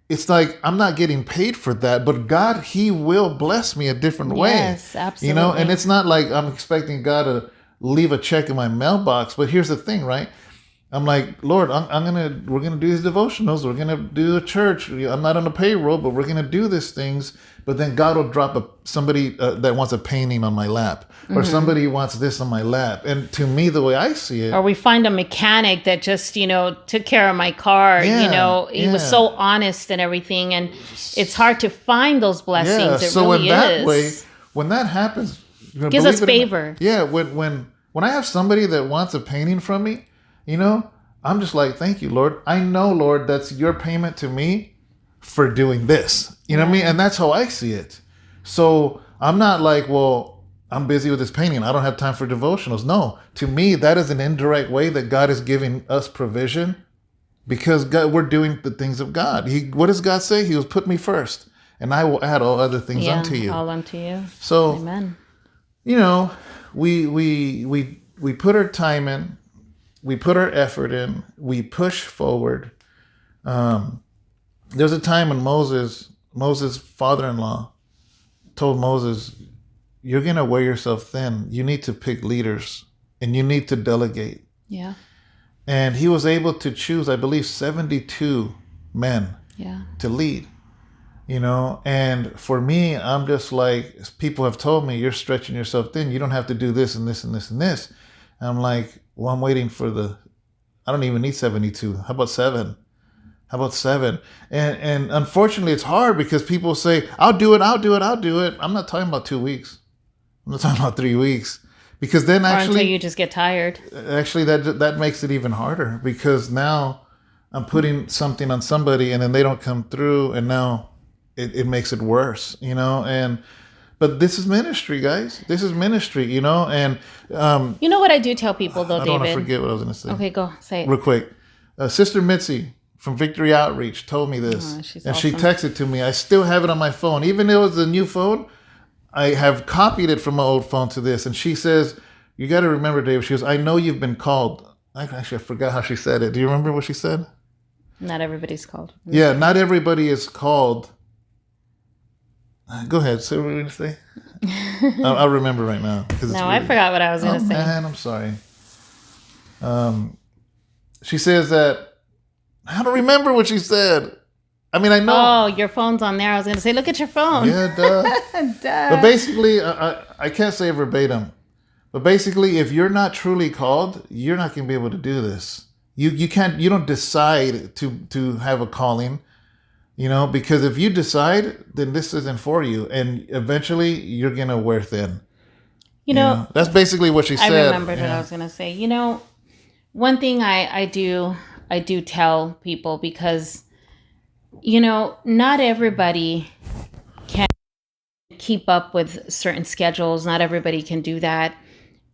it's like, I'm not getting paid for that, but God, He will bless me a different way. Yes, absolutely. And it's not like I'm expecting God to leave a check in my mailbox. But here's the thing, right? I'm like, Lord, we're gonna do these devotionals. We're gonna do a church. I'm not on the payroll, but we're gonna do these things. But then God will drop somebody that wants a painting on my lap, or somebody wants this on my lap. And to me, the way I see it, or we find a mechanic that just took care of my car. He was so honest and everything, and it's hard to find those blessings. Yeah. It so really in that way, when that happens, gives us favor. When I have somebody that wants a painting from me. I'm just like, thank you, Lord. I know, Lord, that's your payment to me for doing this. You know what I mean? And that's how I see it. So I'm not like, well, I'm busy with this painting. I don't have time for devotionals. No, to me, that is an indirect way that God is giving us provision because we're doing the things of God. What does God say? He will put me first, and I will add all other things unto you. All unto you. So, amen. We put our time in. We put our effort in. We push forward. There's a time when Moses' father-in-law told Moses, you're going to wear yourself thin. You need to pick leaders and you need to delegate. Yeah. And he was able to choose, I believe, 72 men to lead. And for me, I'm just like, people have told me, you're stretching yourself thin. You don't have to do this and this and this and this. And I'm like, well, I'm waiting for I don't even need 72. How about 7? How about 7? And unfortunately, it's hard because people say, I'll do it. I'm not talking about 2 weeks. I'm not talking about 3 weeks. Because then until you just get tired. Actually, that makes it even harder, because now I'm putting something on somebody and then they don't come through, and now it makes it worse, but this is ministry, guys. This is ministry, and you know what I do tell people though, I David? don't want to forget what I was going to say. Okay, go say it real quick. Sister Mitzi from Victory Outreach told me this, she's and awesome. she texted to me. I still have it on my phone, even though it's a new phone. I have copied it from my old phone to this, and she says, "You got to remember, Dave." She goes, "I know you've been called." Actually, I forgot how she said it. Do you remember what she said? Not everybody's called. Yeah, not everybody is called. Go ahead. Say what you were going to say. I'll remember right now. I forgot what I was going to say. Man, I'm sorry. She says that. I don't remember what she said. I mean, I know. Oh, your phone's on there. I was going to say, look at your phone. Yeah, duh. Duh. But basically, I can't say verbatim. But basically, if you're not truly called, you're not going to be able to do this. You can't. You don't decide to have a calling. Because if you decide, then this isn't for you, and eventually you're gonna wear thin. That's basically what she said. I remembered what I was gonna say. One thing I do tell people, because not everybody can keep up with certain schedules. Not everybody can do that,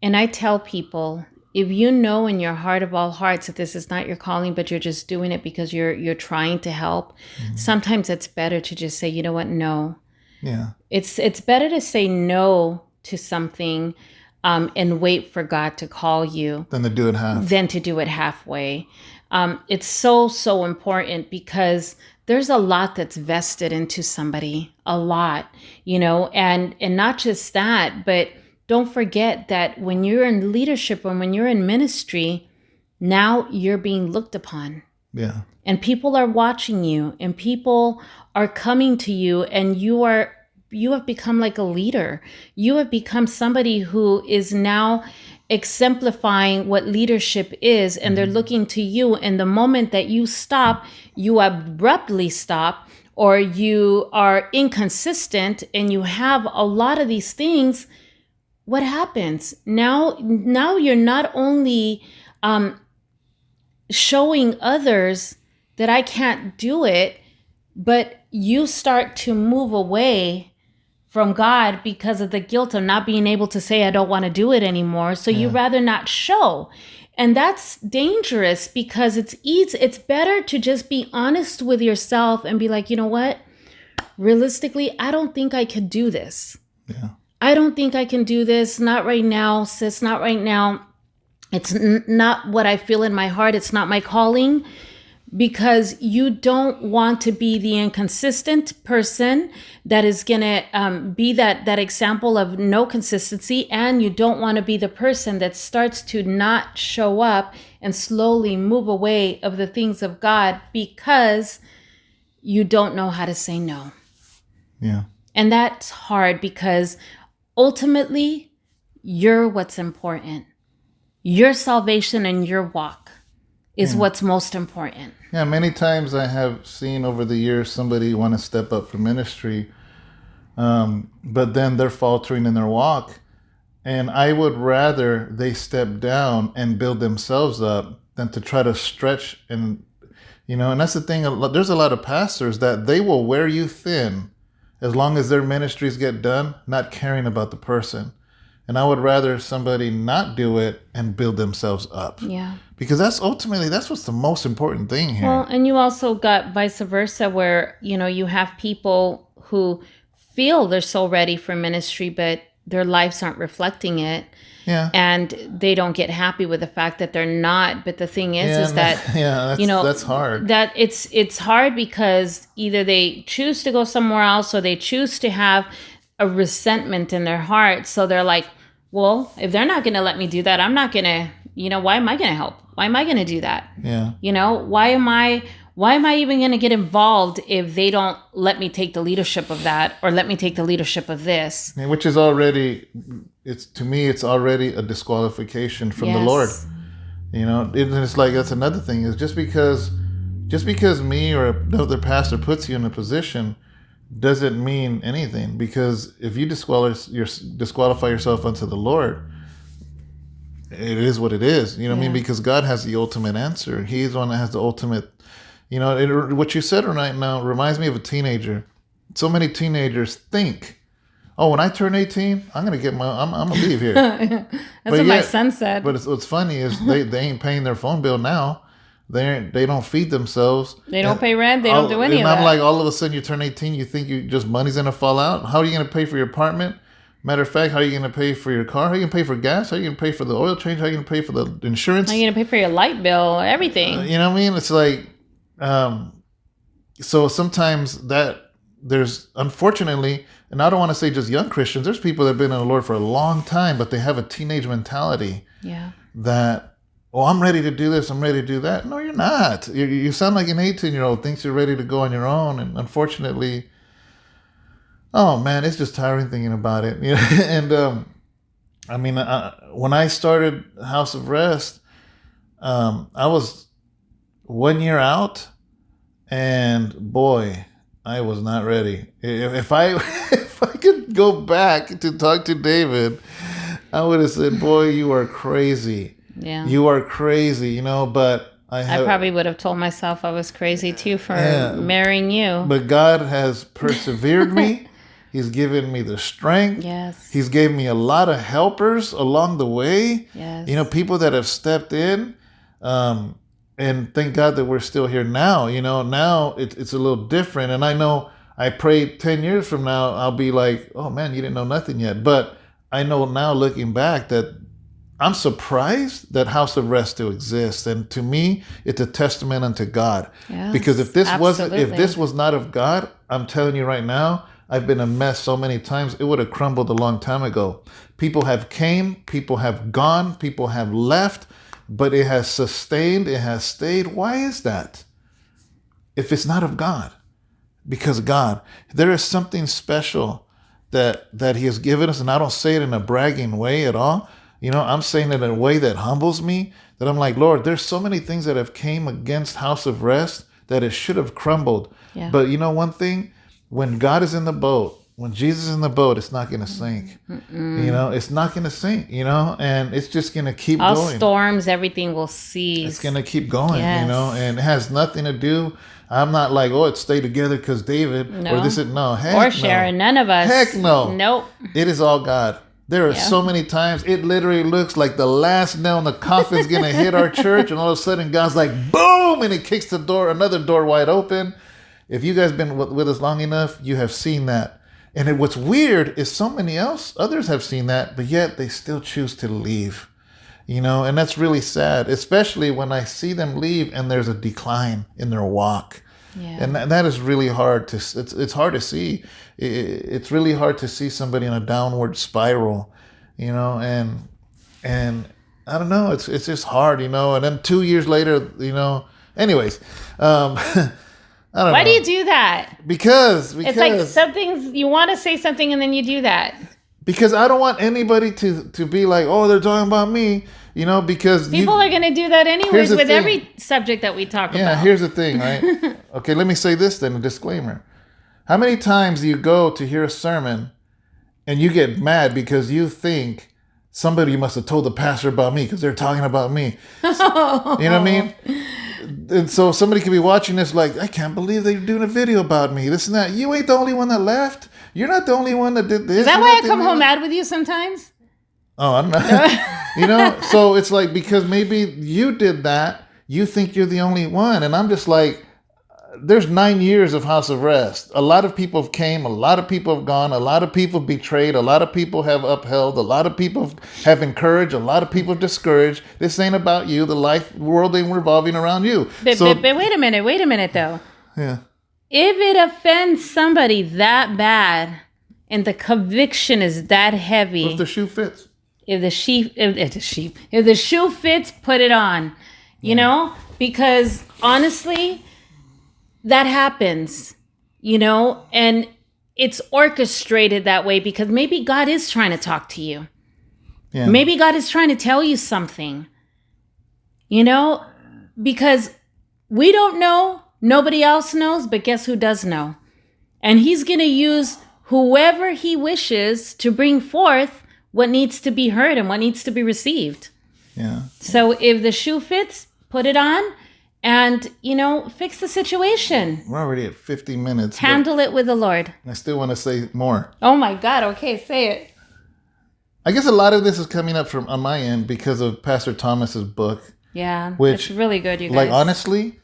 and I tell people, if you know in your heart of all hearts that this is not your calling, but you're just doing it because you're trying to help, sometimes it's better to just say, you know what, no. Yeah. It's better to say no to something and wait for God to call you than to do it halfway. It's so important, because there's a lot that's vested into somebody, a lot, and not just that, but don't forget that when you're in leadership and when you're in ministry, now you're being looked upon. Yeah. And people are watching you, and people are coming to you, and you have become like a leader. You have become somebody who is now exemplifying what leadership is, and they're looking to you. And the moment that you stop, you abruptly stop, or you are inconsistent, and you have a lot of these things. What happens? Now you're not only showing others that I can't do it, but you start to move away from God because of the guilt of not being able to say, I don't want to do it anymore. So you rather not show. And that's dangerous, because it's better to just be honest with yourself and be like, you know what? Realistically, I don't think I could do this. Yeah. I don't think I can do this. Not right now, sis. Not right now. It's not what I feel in my heart. It's not my calling, because you don't want to be the inconsistent person that is going to be that example of no consistency. And you don't want to be the person that starts to not show up and slowly move away of the things of God because you don't know how to say no. Yeah. And that's hard, because ultimately, you're what's important. Your salvation and your walk is what's most important. Yeah, many times I have seen over the years somebody want to step up for ministry, but then they're faltering in their walk. And I would rather they step down and build themselves up than to try to stretch. And that's the thing. There's a lot of pastors that they will wear you thin as long as their ministries get done, not caring about the person. And I would rather somebody not do it and build themselves up. Yeah. Because that's what's the most important thing here. Well, and you also got vice versa, where, you have people who feel they're so ready for ministry, but their lives aren't reflecting it. Yeah. And they don't get happy with the fact that they're not. But the thing is that, that's hard. That it's hard because either they choose to go somewhere else, or they choose to have a resentment in their heart. So they're like, well, if they're not going to let me do that, I'm not going to, why am I going to help? Why am I going to do that? Yeah. Why why am I even going to get involved if they don't let me take the leadership of that or let me take the leadership of this? Which is already, to me, it's already a disqualification from the Lord. You know, it's like, that's another thing, is just because me or another pastor puts you in a position doesn't mean anything. Because if you disqualify yourself unto the Lord, it is what it is. You know what I mean? Because God has the ultimate answer. He's the one that has the ultimate. You know, what you said right now reminds me of a teenager. So many teenagers think, oh, when I turn 18, I'm gonna leave here. That's what my son said. But what's funny is they ain't paying their phone bill now. They don't feed themselves. They don't pay rent. They don't do any of that. And I'm like, all of a sudden you turn 18, you think money's gonna fall out. How are you gonna pay for your apartment? Matter of fact, how are you going to pay for your car? How are you going to pay for gas? How are you going to pay for the oil change? How are you going to pay for the insurance? How are you going to pay for your light bill? Everything. You know what I mean? It's like, so sometimes that there's, unfortunately, and I don't want to say just young Christians, there's people that have been in the Lord for a long time, but they have a teenage mentality. Yeah. That, oh, I'm ready to do this, I'm ready to do that. No, you're not. You sound like an 18-year-old, thinks you're ready to go on your own. And unfortunately, oh man, it's just tiring thinking about it. You know? And I mean, when I started House of Rest, I was 1 year out, and boy, I was not ready. If I could go back to talk to David, I would have said, "Boy, you are crazy. Yeah, you are crazy." You know, but I probably would have told myself I was crazy too for marrying you. But God has persevered me. He's given me the strength. Yes. He's gave me a lot of helpers along the way. Yes. You know, people that have stepped in. And thank God that we're still here now. You know, now it's a little different. And I know I pray 10 years from now, I'll be like, oh man, you didn't know nothing yet. But I know now, looking back, that I'm surprised that House of Rest still exists. And to me, it's a testament unto God. Yes, because if this was not of God, I'm telling you right now, I've been a mess so many times, it would have crumbled a long time ago. People have came, people have gone, people have left, but it has sustained, it has stayed. Why is that? If it's not of God. Because God, there is something special that He has given us, and I don't say it in a bragging way at all. You know, I'm saying it in a way that humbles me, that I'm like, Lord, there's so many things that have came against House of Rest that it should have crumbled. Yeah. But you know one thing? When God is in the boat, when Jesus is in the boat, it's not going to sink. Mm-mm. You know, it's not going to sink, you know, and it's just going to keep going. All storms, everything will cease. It's going to keep going, yes. You know, and it has nothing to do. I'm not like, oh, it stayed together because David or this is heck or Sharon, none of us. Heck no. Nope. It is all God. There are so many times it literally looks like the last nail in the coffin's going to hit our church, and all of a sudden God's like, boom, and He kicks the door, another door wide open. If you guys been with us long enough, you have seen that. And what's weird is others have seen that, but yet they still choose to leave. You know, and that's really sad, especially when I see them leave and there's a decline in their walk. Yeah. And that is really hard it's hard to see. It's really hard to see somebody in a downward spiral, you know, and I don't know, it's just hard, you know, and then 2 years later, you know, anyways, I don't know. Why do you do that? Because it's like something, you want to say something and then you do that. Because I don't want anybody to be like, oh, they're talking about me, you know, because people are going to do that anyways with every subject that we talk about. Yeah, here's the thing, right? Okay, let me say this then, a disclaimer. How many times do you go to hear a sermon and you get mad because you think somebody must have told the pastor about me because they're talking about me? You know what I mean? And so somebody could be watching this like, I can't believe they're doing a video about me, this and that. You ain't the only one that left. You're not the only one that did this. Is that why I come home mad with you sometimes? Oh, I'm not. You know, so it's like, because maybe you did that, you think you're the only one. And I'm just like, there's 9 years of House of Rest. A lot of people have came, a lot of people have gone, a lot of people betrayed, a lot of people have upheld, a lot of people have encouraged, a lot of people have discouraged. This ain't about you. The world ain't revolving around you. But wait a minute though. Yeah. If it offends somebody that bad and the conviction is that heavy. If the shoe fits. If the shoe fits, put it on. You know? Because honestly, that happens, and it's orchestrated that way because maybe God is trying to talk to you. Yeah. Maybe God is trying to tell you something, because we don't know, nobody else knows, but guess who does know? And he's going to use whoever he wishes to bring forth what needs to be heard and what needs to be received. Yeah. So if the shoe fits, put it on and, fix the situation. We're already at 50 minutes. Handle it with the Lord. I still want to say more. Oh my God. Okay, say it. I guess a lot of this is coming up on my end because of Pastor Thomas's book. Yeah, which, it's really good, you guys. Like, honestly,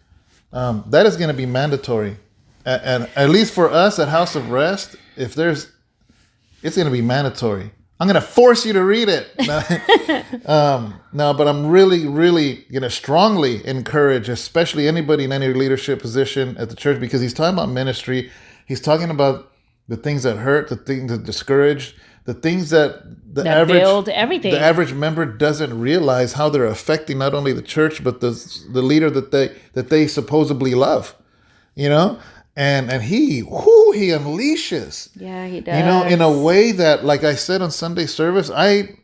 that is going to be mandatory. And at least for us at House of Rest, it's going to be mandatory. I'm going to force you to read it. No, but I'm really, really going to strongly encourage, especially anybody in any leadership position at the church, because he's talking about ministry. He's talking about the things that hurt, the things that discourage, the things that build everything. The average member doesn't realize how they're affecting not only the church, but the leader that they supposedly love, And he unleashes. Yeah, he does. In a way that, like I said on Sunday service, I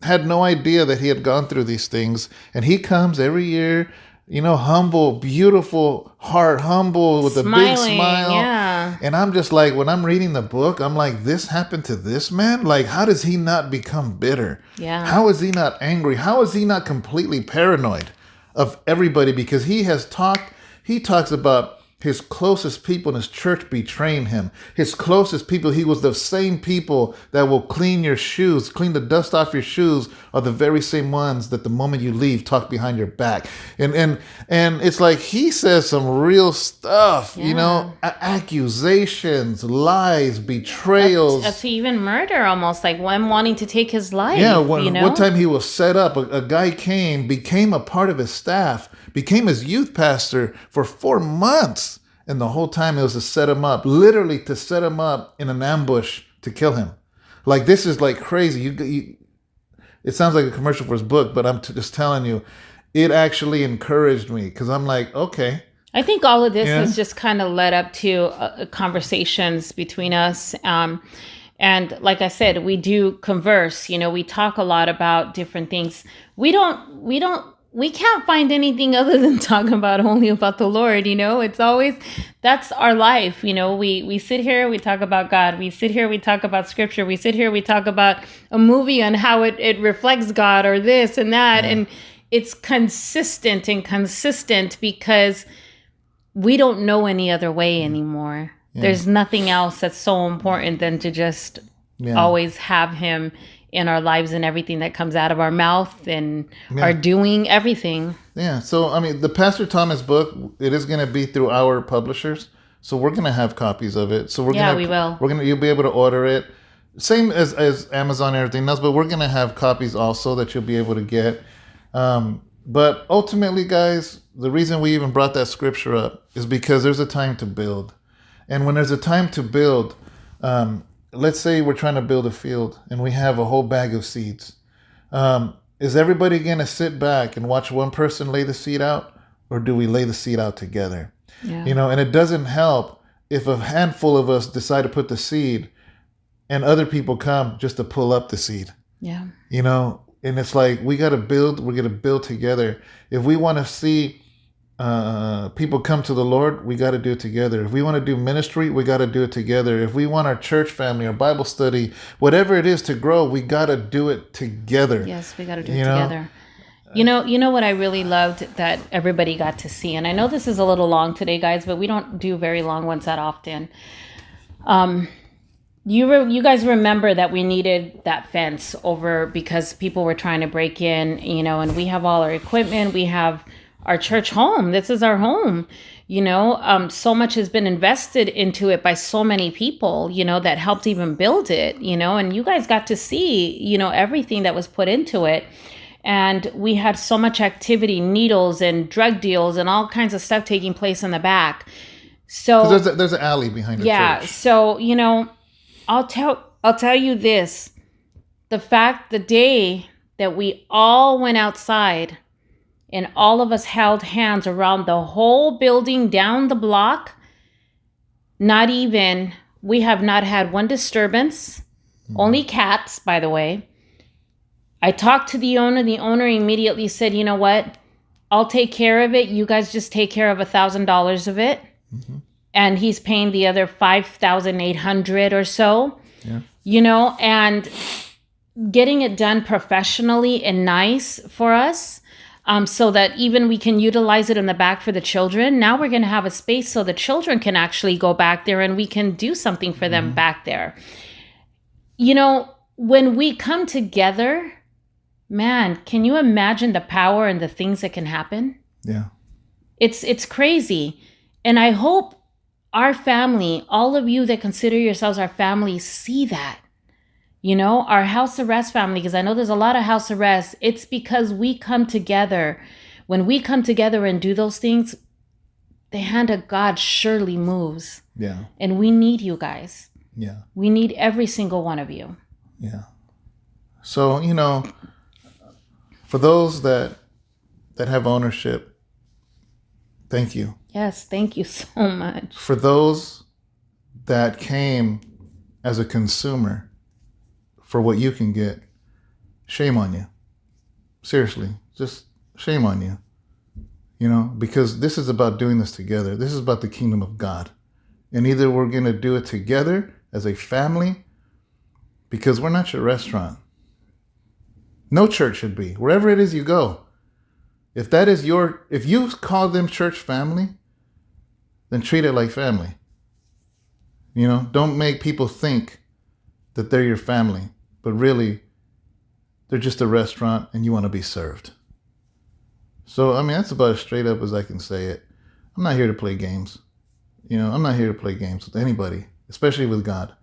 had no idea that he had gone through these things. And he comes every year, humble, beautiful heart, humble with Smiling, a big smile. Yeah. And I'm just like, when I'm reading the book, I'm like, this happened to this man? Like, how does he not become bitter? Yeah. How is he not angry? How is he not completely paranoid of everybody? Because he talks about his closest people in his church betraying him. His closest people, he was the same people that will clean your shoes, clean the dust off your shoes, are the very same ones that the moment you leave talk behind your back. And it's like he says some real stuff, accusations, lies, betrayals. Up to even murder, almost like one wanting to take his life. Yeah, one time he was set up. A guy became a part of his staff, became his youth pastor for 4 months. And the whole time it was to set him up, literally to set him up in an ambush to kill him. Like, this is like crazy. It sounds like a commercial for his book, but I'm just telling you, it actually encouraged me because I'm like, okay. I think all of this has just kind of led up to conversations between us. And like I said, we do converse, we talk a lot about different things. We can't find anything other than talking only about the Lord, It's always, that's our life, We sit here, we talk about God. We sit here, we talk about scripture. We sit here, we talk about a movie and how it reflects God or this and that. Yeah. And it's consistent because we don't know any other way anymore. Yeah. There's nothing else that's so important than to just always have him in our lives and everything that comes out of our mouth and our doing, everything. Yeah. So, the Pastor Thomas book, it is going to be through our publishers. So we're going to have copies of it. So we will. You'll be able to order it. Same as Amazon and everything else, but we're going to have copies also that you'll be able to get. But ultimately, guys, the reason we even brought that scripture up is because there's a time to build. And when there's a time to build, let's say we're trying to build a field and we have a whole bag of seeds. Is everybody going to sit back and watch one person lay the seed out, or do we lay the seed out together? Yeah. And it doesn't help if a handful of us decide to put the seed and other people come just to pull up the seed. Yeah. And it's like, we're going to build together. If we want to see people come to the Lord, we got to do it together. If we want to do ministry, we got to do it together. If we want our church family, our Bible study, whatever it is to grow, we got to do it together. Yes, we got to do it together. You know what I really loved that everybody got to see, and I know this is a little long today, guys, but we don't do very long ones that often. You guys remember that we needed that fence over because people were trying to break in, and we have all our equipment, we have our church home. This is our home. So much has been invested into it by so many people, that helped even build it, and you guys got to see, everything that was put into it. And we had so much activity, needles and drug deals and all kinds of stuff taking place in the back. So there's an alley behind the church. Yeah. So, I'll tell you this, the day that we all went outside and all of us held hands around the whole building down the block. We have not had one disturbance, only cats, by the way. I talked to the owner. The owner immediately said, you know what? I'll take care of it. You guys just take care of $1,000 of it. Mm-hmm. And he's paying the other $5,800 or so, and getting it done professionally and nice for us, so that even we can utilize it in the back for the children. Now we're going to have a space so the children can actually go back there and we can do something for them back there. When we come together, man, can you imagine the power and the things that can happen? Yeah. It's crazy. And I hope our family, all of you that consider yourselves our family, see that. Our house arrest family, because I know there's a lot of house arrests. It's because we come together. When we come together and do those things, the hand of God surely moves. Yeah. And we need you guys. Yeah. We need every single one of you. Yeah. So, for those that have ownership, thank you. Yes, thank you so much. For those that came as a consumer for what you can get, shame on you. Seriously, just shame on you. Because this is about doing this together. This is about the kingdom of God. And either we're going to do it together as a family, because we're not your restaurant. No church should be. Wherever it is you go. If you call them church family, then treat it like family. Don't make people think that they're your family, but really they're just a restaurant and you want to be served. So, that's about as straight up as I can say it. I'm not here to play games. I'm not here to play games with anybody, especially with God.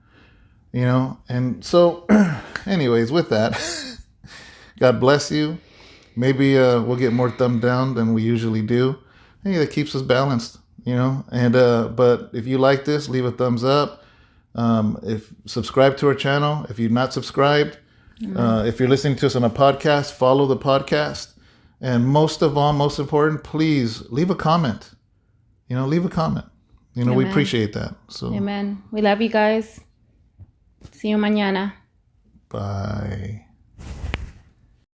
And so anyways, with that, God bless you. Maybe we'll get more thumb down than we usually do. Hey, that keeps us balanced, And but if you like this, leave a thumbs up. If subscribe to our channel. If you're not subscribed, if you're listening to us on a podcast, follow the podcast. And most of all, most important, please leave a comment. Leave a comment. Amen. We appreciate that. So, amen. We love you guys. See you mañana. Bye.